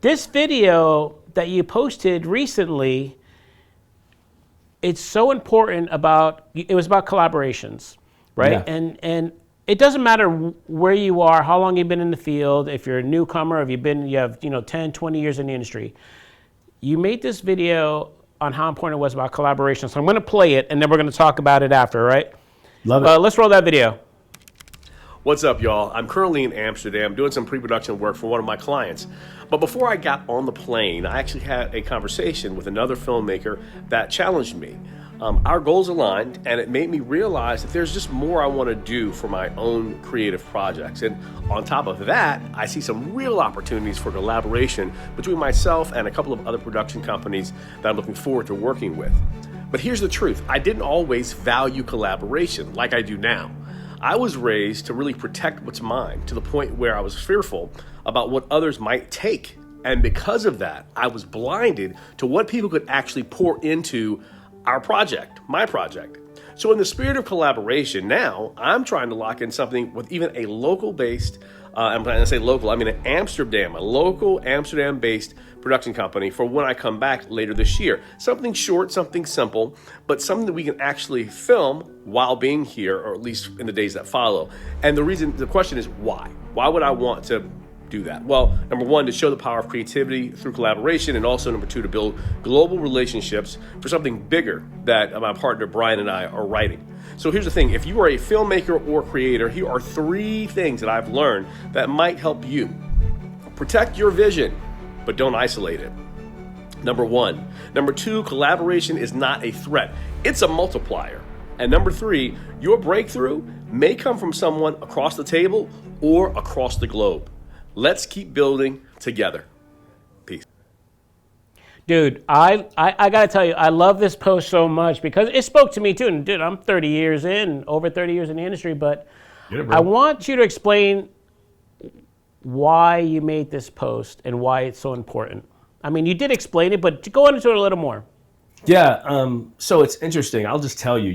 this video that you posted recently, it's so important it was about collaborations, right? Yeah. And it doesn't matter where you are, how long you've been in the field, if you're a newcomer, if you have 10, 20 years in the industry. You made this video on how important it was about collaboration. So I'm going to play it, and then we're going to talk about it after, right? Love it. Let's roll that video. What's up, y'all? I'm currently in Amsterdam doing some pre-production work for one of my clients. But before I got on the plane, I actually had a conversation with another filmmaker that challenged me. Our goals aligned, and it made me realize that there's just more I want to do for my own creative projects. And on top of that, I see some real opportunities for collaboration between myself and a couple of other production companies that I'm looking forward to working with. But here's the truth. I didn't always value collaboration like I do now. I was raised to really protect what's mine to the point where I was fearful about what others might take. And because of that, I was blinded to what people could actually pour into our project, my project. So in the spirit of collaboration, now I'm trying to lock in something with even a local-based, I'm trying to say local, I mean a local Amsterdam-based production company for when I come back later this year. Something short, something simple, but something that we can actually film while being here, or at least in the days that follow. And the question is why? Why would I want to do that? Well, number one, to show the power of creativity through collaboration, and also number two, to build global relationships for something bigger that my partner Brian and I are writing. So here's the thing, if you are a filmmaker or creator, here are 3 things that I've learned that might help you. Protect your vision, but don't isolate it. Number 1. Number 2, collaboration is not a threat. It's a multiplier. And number 3, your breakthrough may come from someone across the table or across the globe. Let's keep building together. Peace. Dude, I got to tell you, I love this post so much because it spoke to me too. And dude, I'm over 30 years in the industry, but I want you to explain why you made this post and why it's so important. I mean, you did explain it, but go into it a little more. Yeah, so it's interesting. I'll just tell you,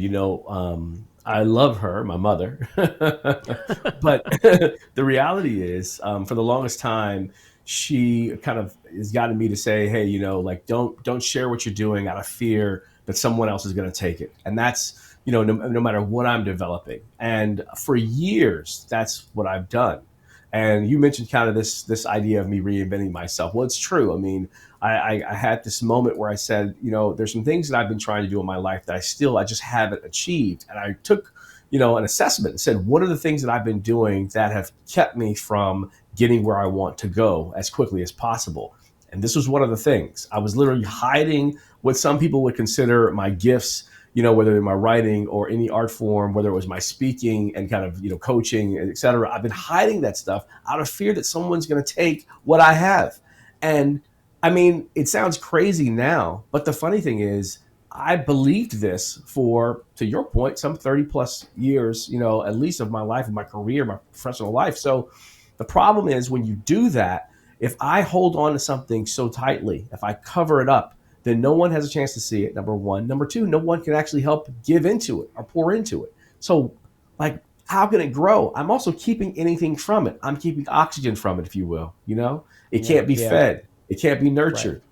I love her, my mother, but the reality is, for the longest time, she kind of has gotten me to say, hey, don't share what you're doing out of fear that someone else is going to take it. And that's, no matter what I'm developing. And for years, that's what I've done. And you mentioned kind of this idea of me reinventing myself. Well, it's true. I mean, I had this moment where I said, there's some things that I've been trying to do in my life that I just haven't achieved. And I took, an assessment and said, what are the things that I've been doing that have kept me from getting where I want to go as quickly as possible? And this was one of the things. I was literally hiding what some people would consider my gifts, whether in my writing or any art form, whether it was my speaking and kind of, coaching, et cetera. I've been hiding that stuff out of fear that someone's going to take what I have. And I mean, it sounds crazy now, but the funny thing is I believed this for, to your point, some 30 plus years, at least of my life, of my career, my professional life. So the problem is when you do that, if I hold on to something so tightly, if I cover it up, then no one has a chance to see it, number one. Number two, no one can actually help give into it or pour into it. So how can it grow? I'm also keeping anything from it. I'm keeping oxygen from it, if you will. It can't be fed. It can't be nurtured. Right.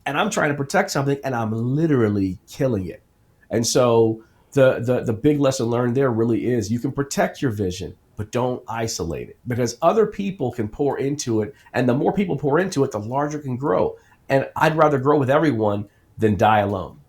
And I'm trying to protect something and I'm literally killing it. And so the big lesson learned there really is you can protect your vision, but don't isolate it because other people can pour into it. And the more people pour into it, the larger it can grow. And I'd rather grow with everyone than die alone.